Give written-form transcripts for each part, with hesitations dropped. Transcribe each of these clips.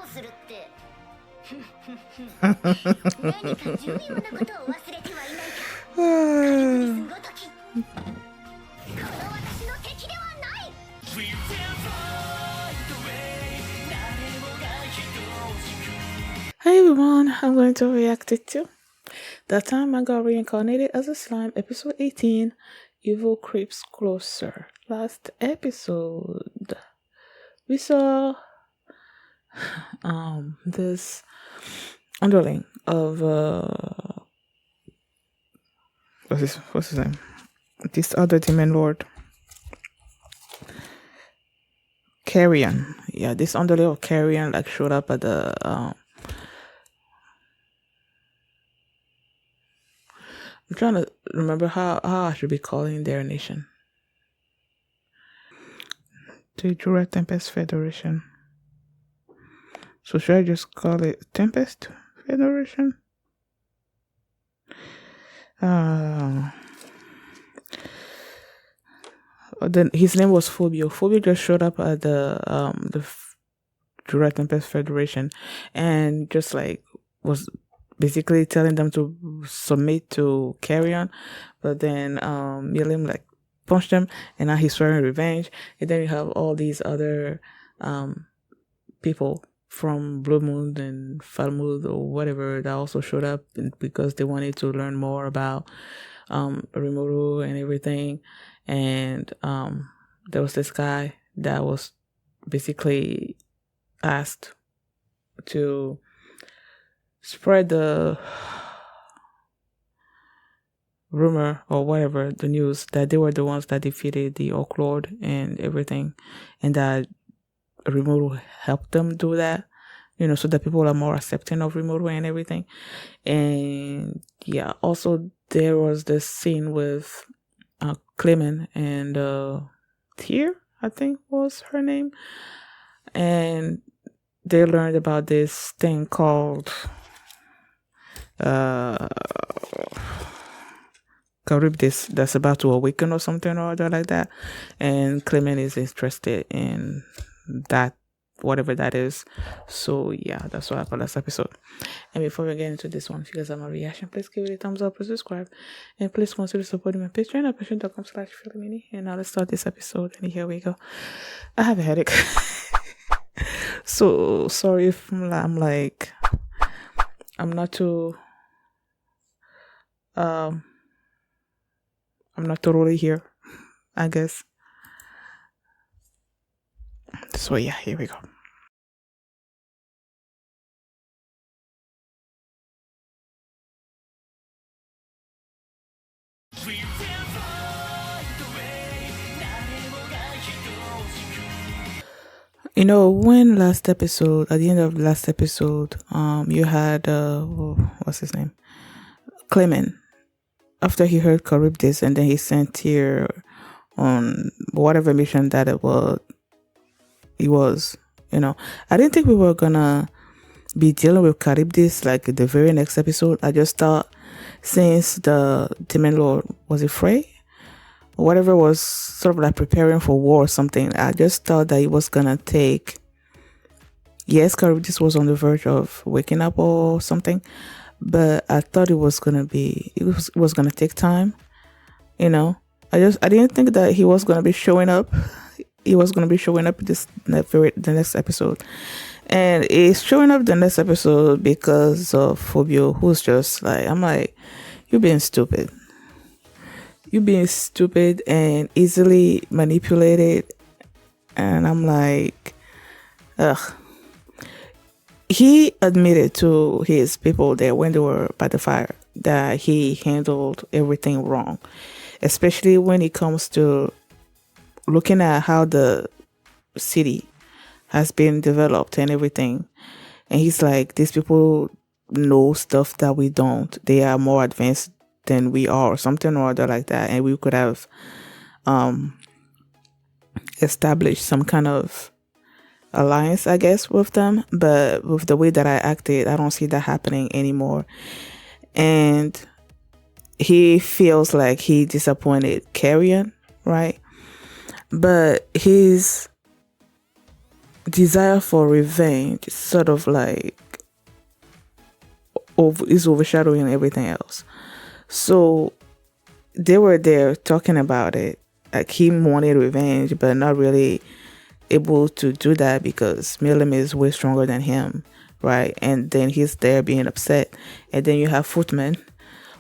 Hi everyone, I'm going to react it to The Time I Got Reincarnated as a Slime, episode 18, Evil Creeps Closer. Last episode, we saw this underling of what's his name? This other demon lord. Carrion. Yeah, this underling of Carrion like showed up at the I'm trying to remember how I should be calling their nation. The Jura Tempest Federation. So should I just call it Tempest Federation? Then his name was Phobio. Phobio just showed up at the Jura Tempest Federation and just like was basically telling them to submit to Carrion, but then Milim like punched him, and now he's swearing revenge. And then you have all these other people from Blue Moon and Falmouth or whatever that also showed up because they wanted to learn more about Rimuru and everything. And there was this guy that was basically asked to spread the rumor or whatever, the news that they were the ones that defeated the Orc Lord and everything, and that Rimuru helped them do that, so that people are more accepting of Rimuru and everything. And yeah, also there was this scene with Clement and Tyr, I think was her name, and they learned about this thing called Charybdis that's about to awaken or something or other like that, and Clement is interested in that, whatever that is. So yeah, that's what happened last episode. And before we get into this one, if you guys have my reaction, please give it a thumbs up, please subscribe, and please consider supporting my Patreon at patreon.com/philomini. And now let's start this episode. And here we go. I have a headache. So sorry if I'm like I'm not totally here, I guess. So yeah, here we go. When at the end of last episode, you had what's his name? Clement. After he heard Charybdis, and then he sent Tyr on whatever mission that it was. I didn't think we were gonna be dealing with Charybdis like the very next episode. I just thought since the Demon Lord, was it Frey? Whatever, was sort of like preparing for war or something, I just thought that it was gonna take. Yes, Charybdis was on the verge of waking up or something, but I thought it was gonna take time. I didn't think that he was gonna be showing up. He was gonna be showing up the next episode, and he's showing up the next episode because of Phobio, who's just like, I'm like, you're being stupid. You're being stupid and easily manipulated. And I'm like, ugh. He admitted to his people there when they were by the fire that he handled everything wrong, especially when it comes to looking at how the city has been developed and everything. And he's like, these people know stuff that we don't. They are more advanced than we are, or something or other like that, and we could have established some kind of alliance, I guess, with them. But with the way that I acted, I don't see that happening anymore. And he feels like he disappointed Carrion, right? But he's desire for revenge is sort of like is overshadowing everything else. So they were there talking about it. Like he wanted revenge, but not really able to do that because Milim is way stronger than him, right? And then he's there being upset. And then you have Footman,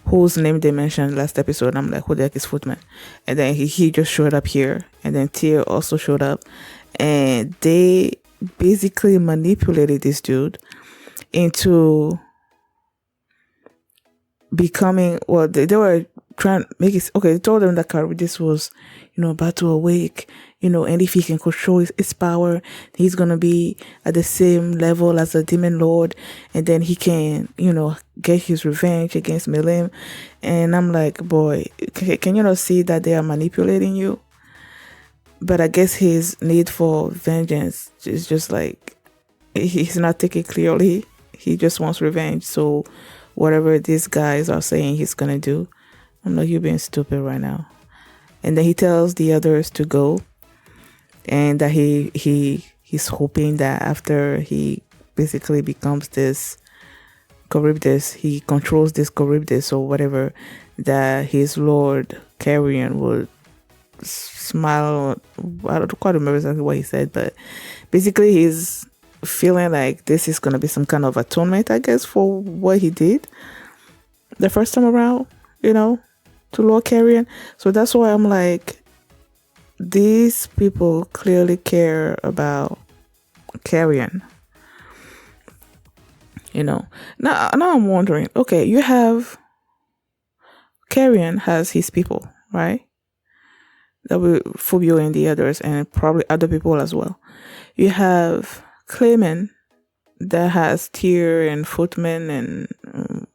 whose name they mentioned last episode. I'm like, who the heck is Footman? And then he just showed up here. And then Tyr also showed up. And they basically manipulated this dude into becoming, well, they were trying to make it, okay, they told them that Charybdis was, about to awake, and if he can control his power, he's going to be at the same level as the demon lord, and then he can, get his revenge against Milim. And I'm like, boy, can you not see that they are manipulating you? But I guess his need for vengeance is just like, he's not taking clearly. He just wants revenge. So whatever these guys are saying he's going to do, I'm like, you're being stupid right now. And then he tells the others to go, and that he's hoping that after he basically becomes this Charybdis, he controls this Charybdis or whatever, that his Lord Carrion would smile. I don't quite remember exactly what he said, but basically he's feeling like this is going to be some kind of atonement, I guess, for what he did the first time around, to Lord Carrion. So that's why I'm like, these people clearly care about Carrion. Now I'm wondering, okay, you have Carrion has his people, right? That will Fubio and the others, and probably other people as well. You have Clayman that has Tyr and Footman and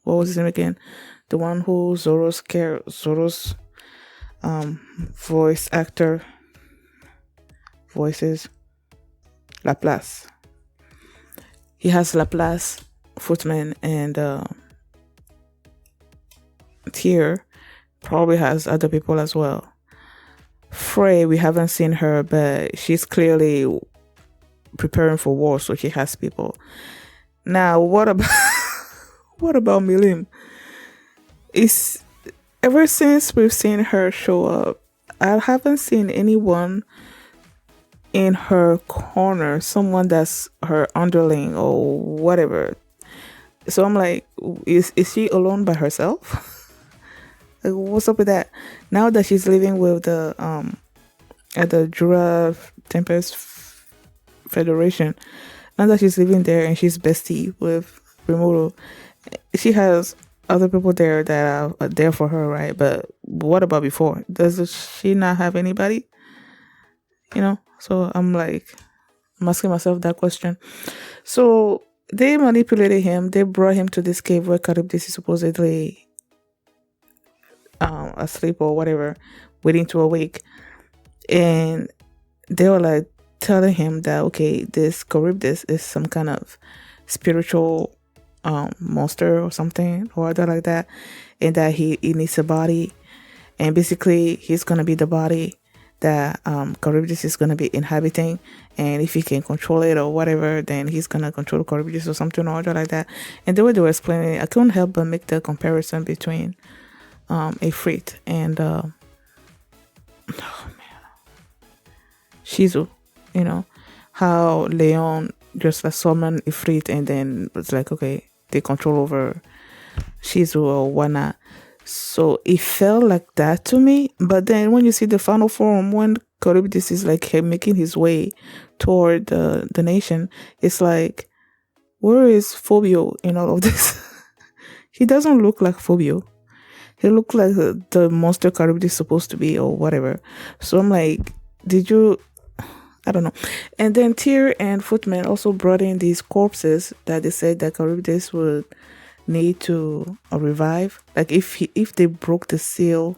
what was his name again? The one who Zoro's voice actor voices, Laplace. He has Laplace, Footman, and Tyr probably has other people as well. Frey, we haven't seen her, but she's clearly preparing for war, so she has people. Now, what about Milim? It's ever since we've seen her show up, I haven't seen anyone in her corner, someone that's her underling or whatever. So I'm like, is she alone by herself? Like, what's up with that? Now that she's living with the at the Jura Tempest Federation, now that she's living there and she's bestie with Rimuru, she has other people there that are there for her, right? But what about before? Does she not have anybody? So I'm asking myself that question. So they manipulated him. They brought him to this cave where Charybdis is supposedly asleep or whatever, waiting to awake. And they were like telling him that, okay, this Charybdis is some kind of spiritual monster or something or other like that, and that he needs a body, and basically he's gonna be the body that Charybdis is gonna be inhabiting, and if he can control it or whatever, then he's gonna control Charybdis or something or other like that. And the way they were explaining it, I couldn't help but make the comparison between Ifrit and Shizu. How Leon just like summon Ifrit, and then it's like, okay, they control over Shizu or whatnot. So it felt like that to me. But then when you see the final form, when Charybdis is like making his way toward the nation, it's like, where is Phobio in all of this? He doesn't look like Phobio. He looked like the monster Charybdis is supposed to be or whatever. So I'm like, I don't know. And then Tyr and Footman also brought in these corpses that they said that Charybdis would need to revive. Like if they broke the seal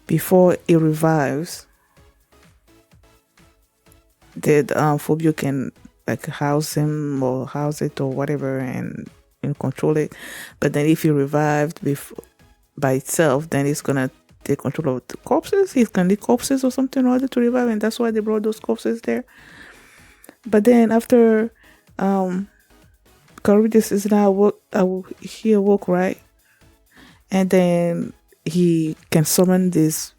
before it revives, that Phobio can like house him or house it or whatever and control it. But then if he revived by itself, then it's gonna take control of the corpses. He's gonna need corpses or something in order to revive, and that's why they brought those corpses there. But then after um Charybdis is now awoke, he awoke, right? And then he can summon this,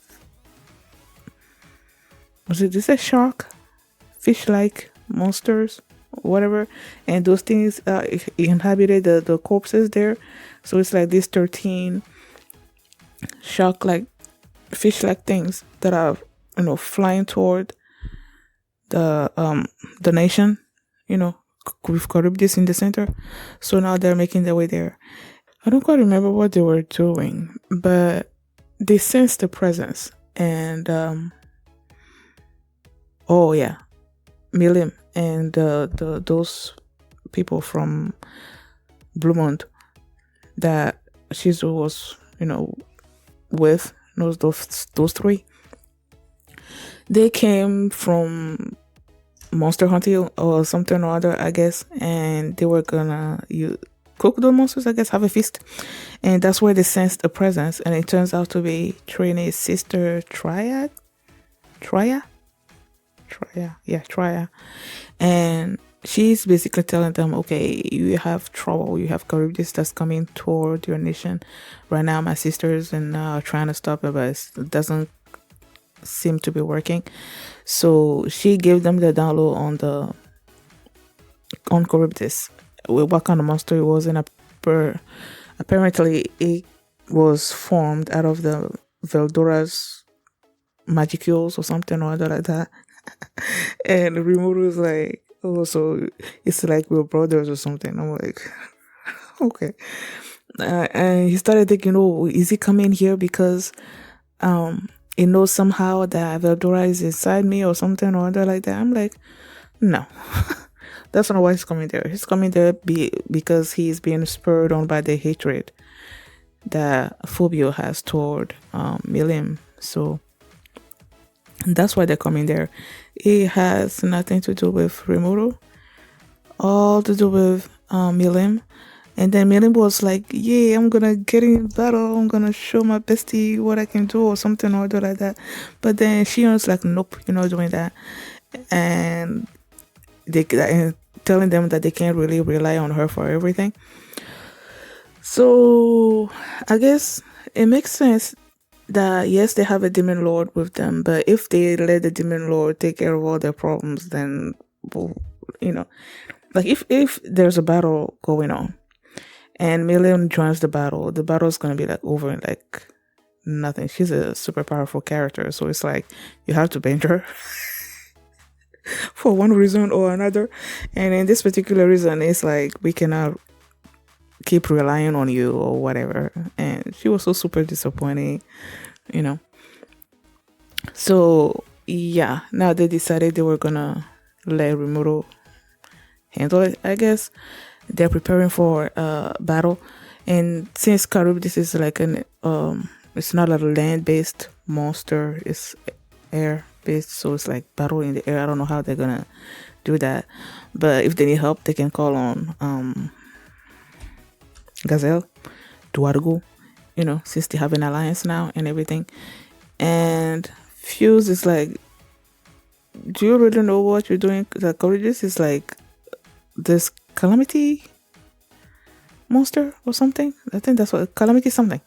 was it this a shark? Fish like monsters, whatever. And those things inhabited the corpses there. So it's like these 13 shark like fish like things that are, flying toward the nation, you know, with Charybdis in the center. So now they're making their way there. I don't quite remember what they were doing, but they sensed the presence. And oh yeah, Milim and those people from Bluemont that Shizu was, with those three. They came from monster hunting or something or other, I guess, and they were gonna cook the monsters, I guess, have a feast, and that's where they sensed a presence, and it turns out to be Trini's sister Triad, Triya, yeah, Triya, and she's basically telling them, okay, you have trouble, you have Charybdis that's coming toward your nation right now. My sisters and are trying to stop it, but it doesn't seem to be working. So she gave them the download on Charybdis, what kind of monster it was, and apparently it was formed out of the Veldora's magicules or something or other like that. And Rimuru was like, oh, so it's like we're brothers or something. I'm like, okay. And he started thinking, oh, is he coming here because he knows somehow that Veldora is inside me or something or other like that? I'm like, no. That's not why he's coming there. He's coming there because he's being spurred on by the hatred that Fubio has toward Milim. So that's why they're coming there. It has nothing to do with Rimuru, all to do with Milim. And then Milim was like, yeah, I'm gonna get in battle, I'm gonna show my bestie what I can do or something or other like that. But then Shion's like, nope, you're not doing that. And and telling them that they can't really rely on her for everything. So I guess it makes sense that yes, they have a demon lord with them, but if they let the demon lord take care of all their problems, then like if there's a battle going on and Million joins the battle is gonna be like over in like nothing. She's a super powerful character, so it's like you have to bend her. For one reason or another, and in this particular reason it's like we cannot keep relying on you or whatever. And she was so super disappointing, so yeah, now they decided they were gonna let Rimuru handle it. I guess they're preparing for battle, and since Charybdis is like it's not a land-based monster, it's air based, so it's like battle in the air. I don't know how they're gonna do that, but if they need help they can call on Gazelle, Duargo, since they have an alliance now and everything. And Fuse is like, do you really know what you're doing? The Courageous is like this Calamity monster or something. I think that's what Calamity something.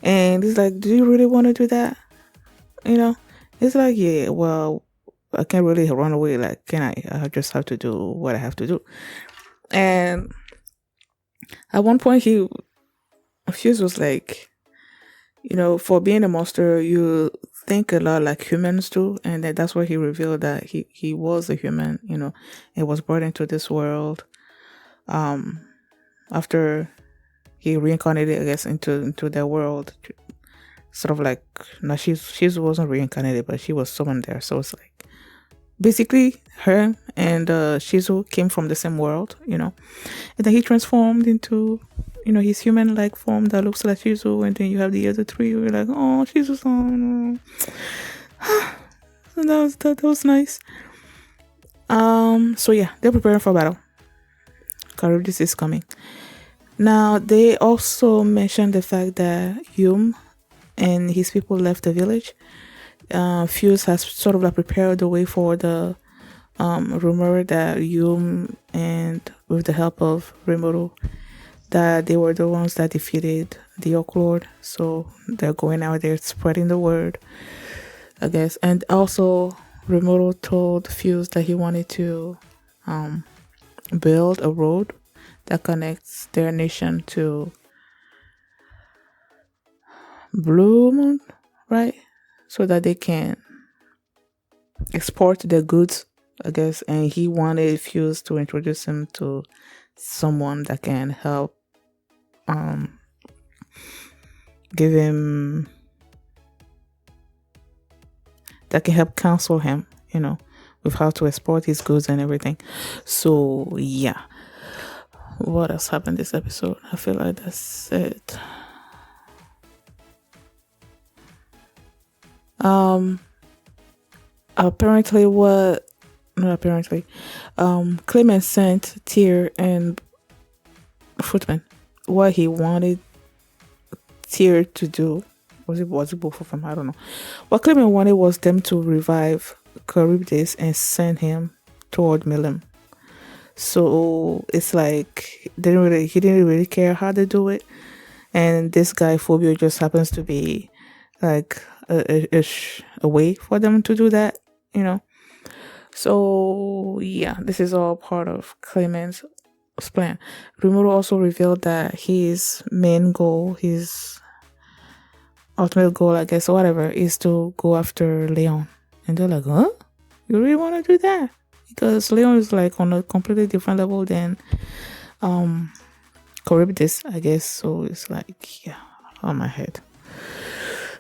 And he's like, do you really want to do that? It's like, yeah, well, I can't really run away. Like, can I? I just have to do what I have to do. And at one point, Fuse was like, for being a monster, you think a lot like humans do. And that's why he revealed that he was a human, and was brought into this world after he reincarnated, I guess, into their world. Sort of like, no, she wasn't reincarnated, but she was summoned there. So it's like basically her and Shizu came from the same world, and then he transformed into his human like form that looks like Shizu, and then you have the other three. We're like, oh, Shizu's on. And that was nice. So yeah, they're preparing for battle. Charybdis is coming. Now they also mentioned the fact that Yum and his people left the village. Fuse has sort of like prepared the way for the rumor that Yum and with the help of Rimuru that they were the ones that defeated the Oak Lord. So they're going out there spreading the word, I guess. And also Rimuru told Fuse that he wanted to build a road that connects their nation to Blue Moon, right? So that they can export their goods, I guess. And he wanted Fuse to introduce him to someone that can help give him that can help counsel him, with how to export his goods and everything. So yeah. What else happened this episode? I feel like that's it. Apparently what not apparently. Clement sent Tyr and Footman what he wanted Tyr to do. Was it both of them? I don't know. What Clement wanted was them to revive Charybdis and send him toward Milim. So it's like he didn't really care how to do it, and this guy Phobia just happens to be like a way for them to do that, So yeah, this is all part of Clement's plan. Rimuru also revealed that his main goal, his ultimate goal, I guess, or whatever, is to go after Leon. And they're like, huh? You really want to do that? Because Leon is like on a completely different level than Charybdis, I guess. So it's like, yeah, on my head.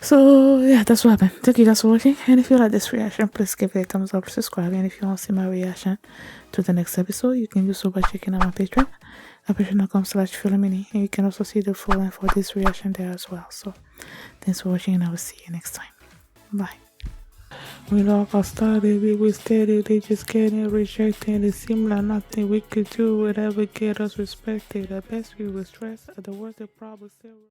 So yeah, that's what happened. Thank you guys for watching. And if you like this reaction, please give it a thumbs up, subscribe. And if you want to see my reaction to the next episode, you can do so by checking out my Patreon at patreon.com/Philomini. And you can also see the full length for this reaction there as well. So thanks for watching, and I will see you next time. Bye. When all got started, we were steady, they just getting rejected. It seemed like nothing we could do would ever get us respected. At best we were stressed, at the worst it probably still